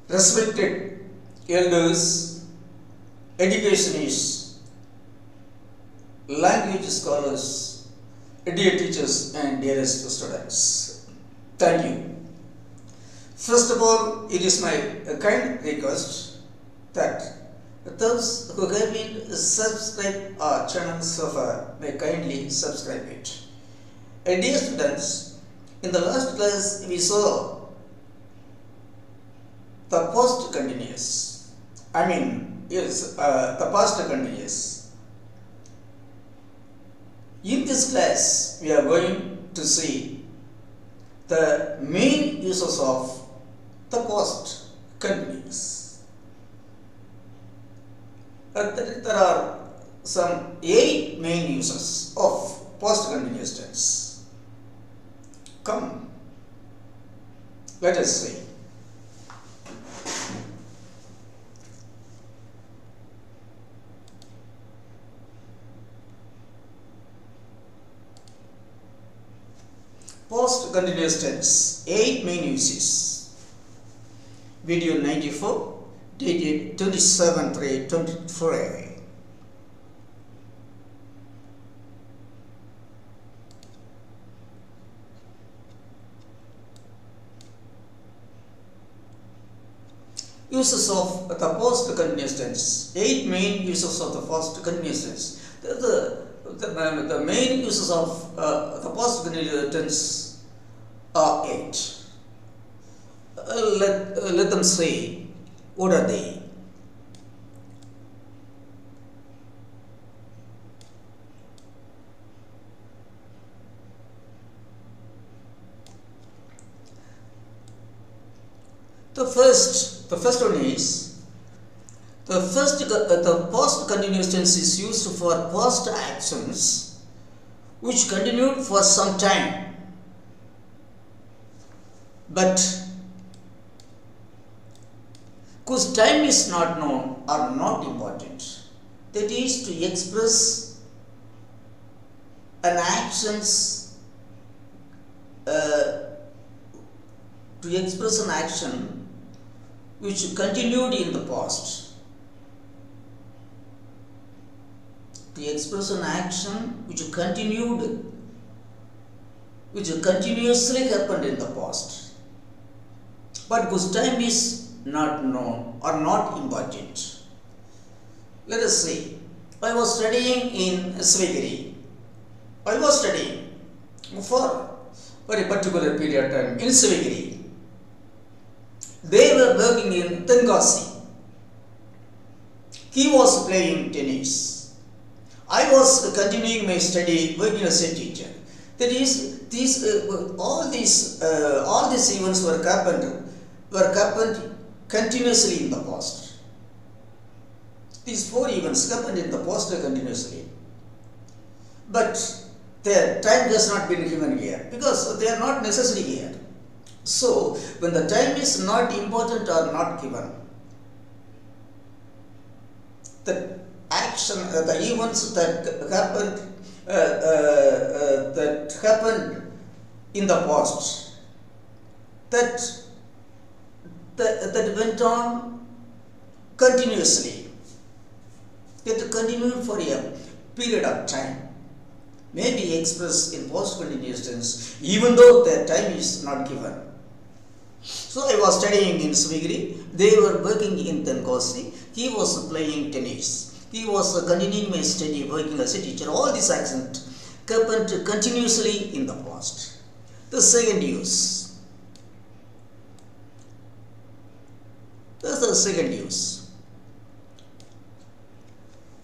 Respected elders, educationists, language scholars, dear teachers and dearest students, thank you. First of all, it is my kind request that those who have been subscribed our channel so far may kindly subscribe it. Dear students, in the last class we saw the past continuous. The past continuous. In this class, we are going to see the main uses of the past continuous. There are some 8 main uses of past continuous tense. Come, let us see. Past continuous tense, 8 main uses. Video 94, dated 27/3/23. Uses of the past continuous tense, 8 main uses of the past continuous tense. The main uses of the past continuous tense are 8. Let them say, what are they? The first one is the past continuous tense is used for past actions which continued for some time, but whose time is not known or not important. That is, to express an action which continued in the past. To express an action which continuously happened in the past, but whose time is not known or not important. Let us see. I was studying in Swigiri. I was studying for a particular period of time in Swigiri. They were working in Tenkasi. He was playing tennis. I was continuing my study, working as a teacher. That is, all these events were happened continuously in the past. These 4 events happened in the past continuously, but their time has not been given here because they are not necessary here. So, when the time is not important or not given, the action, the events that happened in the past, that went on continuously, that continued for a period of time, may be expressed in past continuous tense even though the time is not given. So I was studying in Swigiri, they were working in Tenkasi, he was playing tennis. He was continuing my study, working as a teacher. All these actions happened continuously in the past. The second use. That's the second use.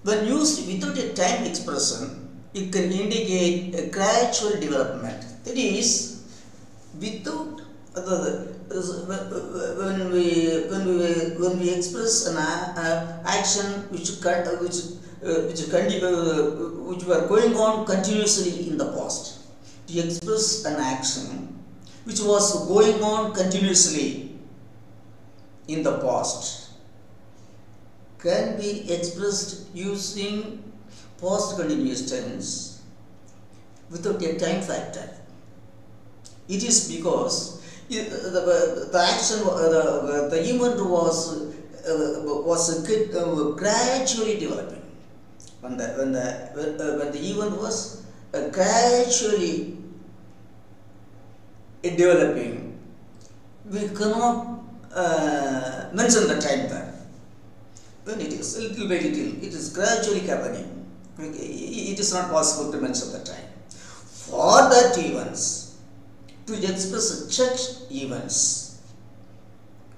When used without a time expression, it can indicate a gradual development. That is, without when we express an action which were going on continuously in the past, to express an action which was going on continuously in the past can be expressed using past continuous tense without a time factor. It is because The action, the event was gradually developing. When the event was gradually developing, we cannot mention the time there. When it is little by little, it is gradually happening. It is not possible to mention the time. For that events, to express such events,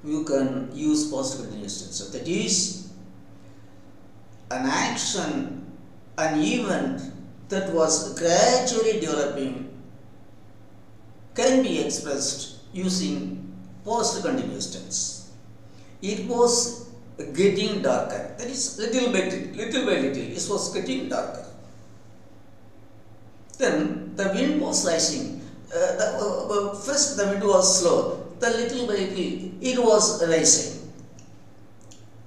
you can use past continuous tense. So that is an action, an event that was gradually developing can be expressed using past continuous tense. It was getting darker. That is little by little, it was getting darker. Then the wind was rising. First the wind was slow. The little by little it was rising.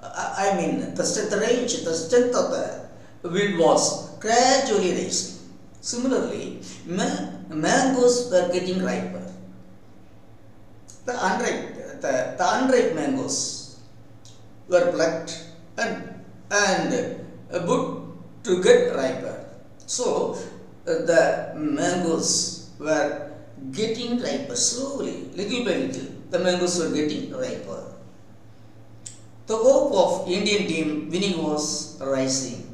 I mean the strength of the wind was gradually rising. Similarly, mangoes were getting riper. The unripe mangoes were plucked and put to get riper. So the mangoes were getting riper slowly, little by little. The mangoes were getting riper. The hope of Indian team winning was rising.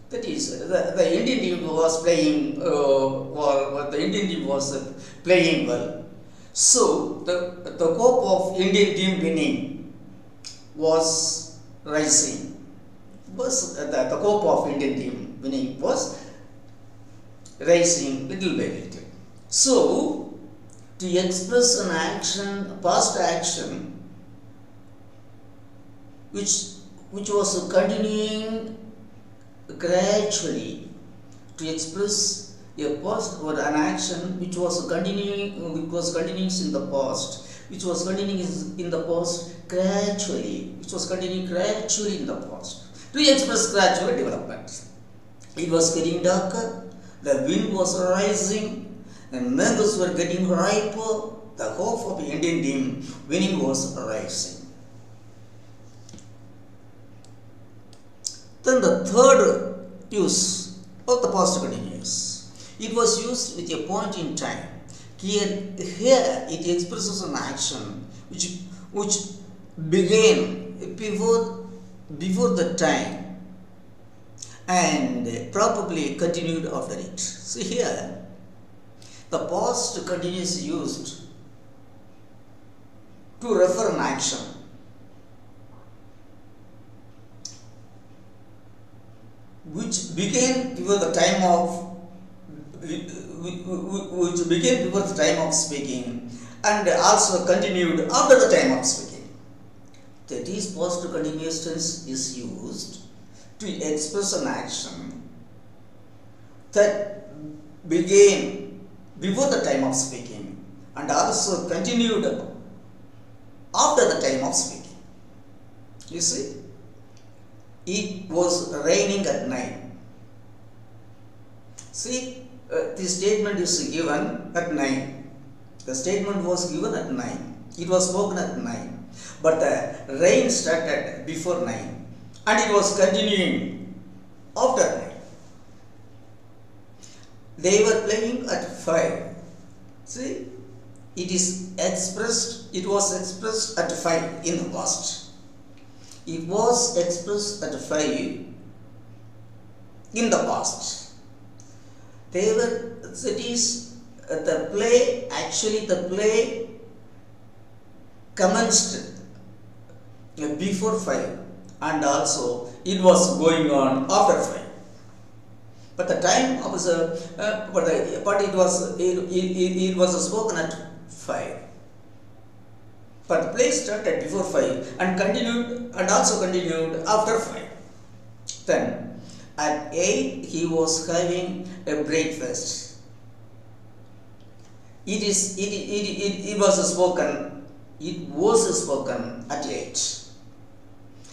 That is, the Indian team was playing, or the Indian team was playing well. So the hope of Indian team winning was rising. The hope of Indian team winning was rising little by little. So to express an action, past action, which was continuing gradually, to express a past or an action which was continuing in the past, which was continuing in the past gradually, which was continuing gradually in the past, to express gradual development. It was getting darker, the wind was rising, and mangoes were getting riper, the hope of the Indian team winning was rising. Then the third use of the past continuous. It was used with a point in time. Here it expresses an action which began before the time and probably continued after it. See here, the past continuous is used to refer an action which began before the time of speaking and also continued after the time of speaking. That is, past continuous tense is used to express an action that began before the time of speaking and also continued after the time of speaking. You see, it was raining at night. See, the statement is given at 9. The statement was given at 9. It was spoken at 9. But the rain started before 9 and it was continuing after 9. They were playing at 5. See, it was expressed at 5 in the past. It was expressed at 5 in the past. They were, that is, the play commenced before 5 and also it was going on after 5. But the time was, it was spoken at 5. But the play started before 5 and continued and also continued after 5. Then at 8 he was having a breakfast. It was spoken at 8.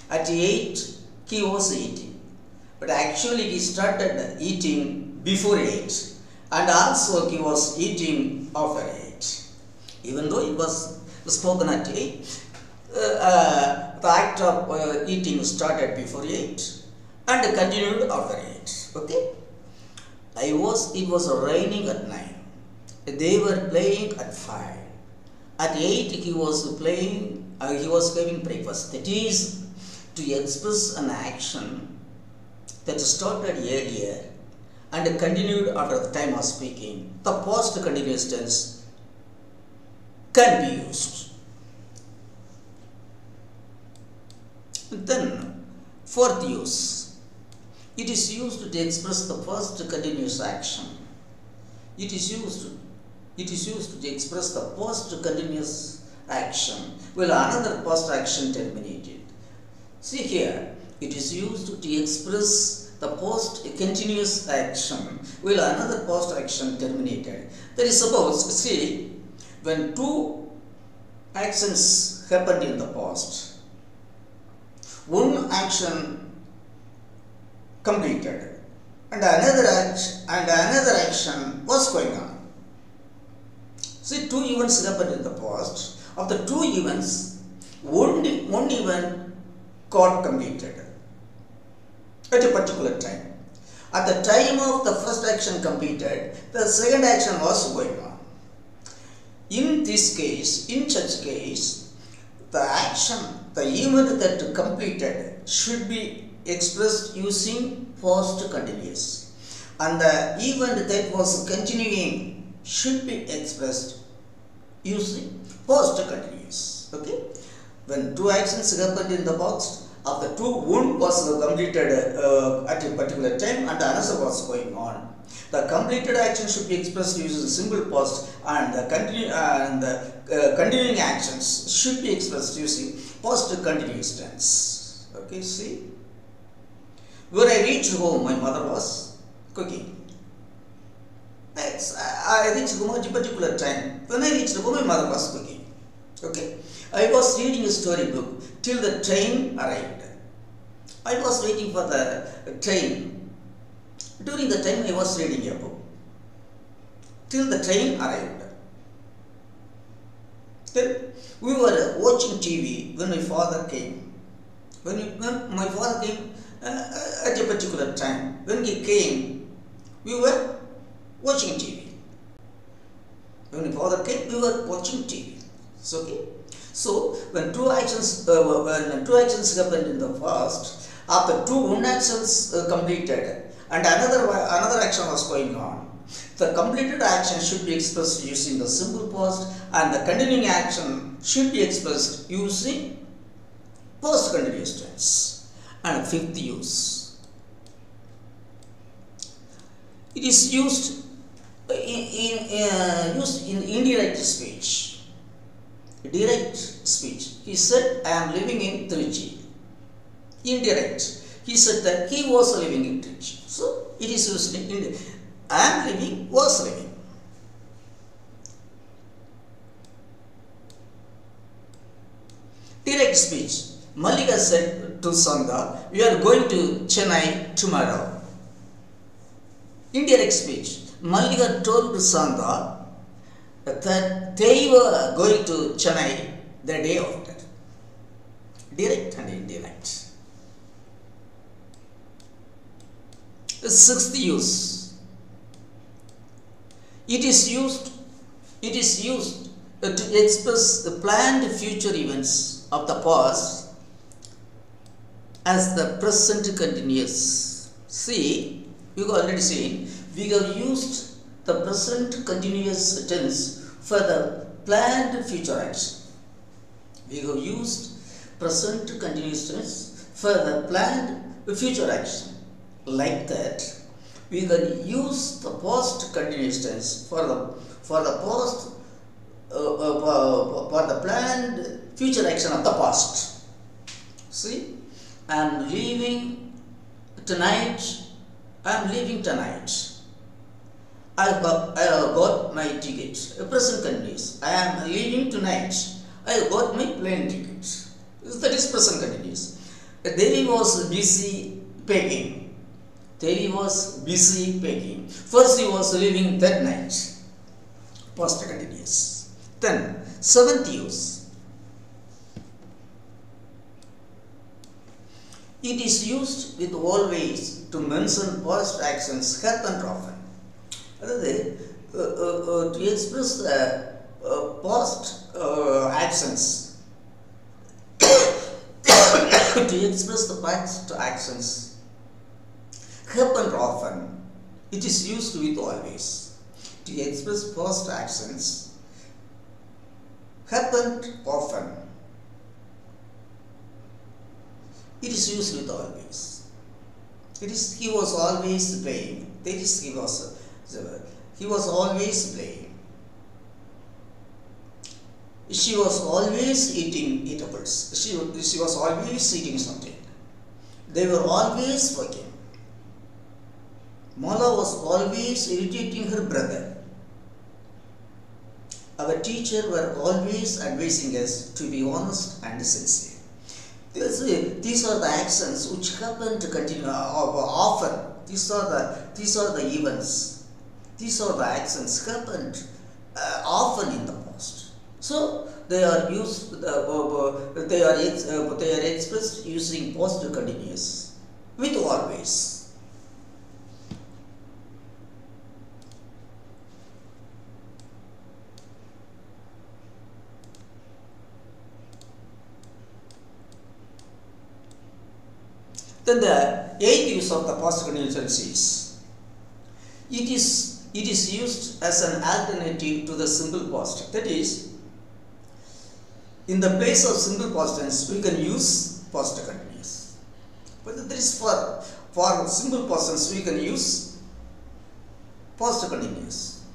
At 8 he was eating. But actually he started eating before 8 and also he was eating after 8. Even though it was spoken at 8, the act of eating started before 8 and continued after 8. Okay? It was raining at 9. They were playing at 5. At 8 he was playing, he was having breakfast. That is to express an action that started earlier and continued after the time of speaking. The past continuous tense can be used. Then, fourth use. It is used to express the past continuous action. It is used to express the past continuous action while another past action terminated. See here, it is used to express the past continuous action while another past action terminated. That is, suppose, see, when two actions happened in the past, one action completed and another action was going on. See, two events happened in the past. Of the two events, one event got completed at a particular time. At the time of the first action completed, the second action was going on. In this case, in such case, the event that completed should be expressed using past continuous, and the event that was continuing should be expressed using past continuous. Okay? When two actions happened in the past, of the two, one was completed at a particular time and another was going on. The completed action should be expressed using simple past, and the continuing actions should be expressed using past continuous tense. Okay, see. When I reached home, my mother was cooking. I reached home at a particular time. When I reached home, my mother was cooking. Okay. I was reading a storybook till the train arrived. I was waiting for the train. During the time, I was reading a book till the train arrived. Then we were watching TV when my father came. When my father came at a particular time, when he came, we were watching TV. When my father came, we were watching TV. It's okay. So when two actions happened in the past, after one actions completed and another action was going on, the completed action should be expressed using the simple past, and the continuing action should be expressed using past continuous tense. And fifth use. It is used in indirect speech. Direct speech. He said, I am living in Trichy. Indirect. He said that he was living in Trichy. So it is used in indirect. I am living, was living. Direct speech. Mallika said to Sangha, we are going to Chennai tomorrow. Indirect speech. Mallika told Sangha that they were going to Chennai the day after. Direct and indirect. The sixth use. It is used to express the planned future events of the past as the present continuous. See, you have already seen, we have used the present continuous tense for the planned future action. We have used present continuous tense for the planned future action. Like that, we can use the past continuous tense for the planned future action of the past. See, I am leaving tonight. I am leaving tonight. I have got my ticket. Present continuous. I am leaving tonight. I have got my plane ticket. That is present continuous. Devi was busy packing. Devi was busy packing. First he was leaving that night. Past continuous. Then seventh use. It is used with always to mention past actions happened often. That to express the past actions, to express the past actions happened often. It is used with always. To express past actions happened often. It is used with always. It is he was always playing. That is he was always playing. She was always eating eatables. She was always eating something. They were always working. Mala was always irritating her brother. Our teacher were always advising us to be honest and sincere. These are the actions which happen to continue often. These are the events. These are the actions happened often in the past. So they are used. They are expressed using past continuous with always. Then the eighth use of the past continuous tense is it is used as an alternative to the simple past. That is, in the place of simple past tense, we can use past continuous. But there is for simple past tense, we can use past continuous.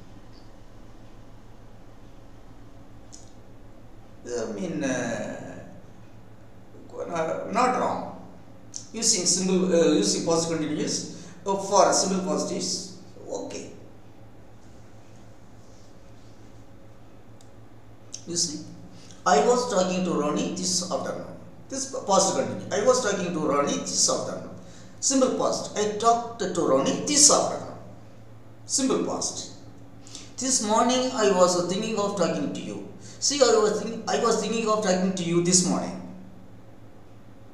I mean, not wrong. Using past continuous for simple past is okay. You see, I was talking to Ronnie this afternoon. This past continuous. I was talking to Ronnie this afternoon. Simple past. I talked to Ronnie this afternoon. Simple past. This morning I was thinking of talking to you. See, I was thinking of talking to you this morning.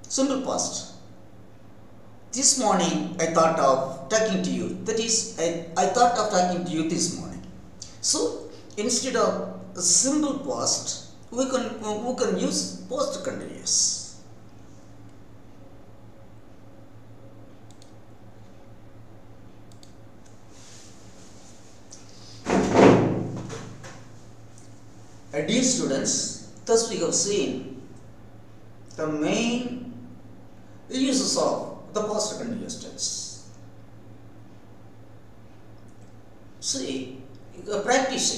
Simple past. This morning I thought of talking to you. That is, I thought of talking to you this morning. So instead of a simple past, we can use past continuous. Dear students, thus we have seen the main uses of the past continuous tense. See, practice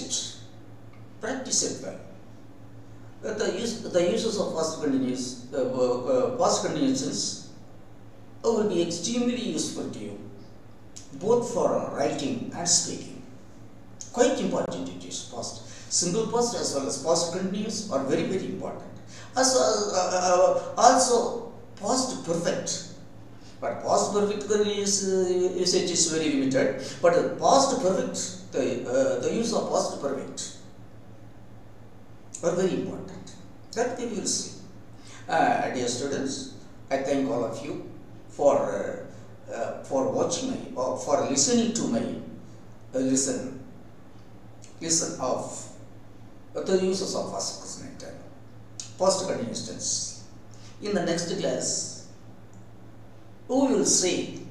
it well. The uses of past continuous tense will be extremely useful to you, both for writing and speaking. Quite important it is. Simple past as well as past continuous are very, very important. Also past perfect. But past perfect usage is very limited. But past perfect, the use of past perfect are very important. That we will see. Dear students, I thank all of you for watching my or for listening to my listen of the uses of past continuous tense. In the next class, we will see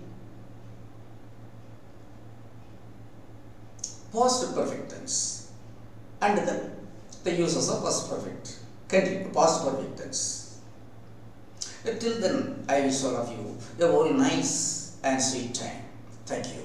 past perfect tense and then the uses of past perfect tense. Till then, I wish all of you a very nice and sweet time. Thank you.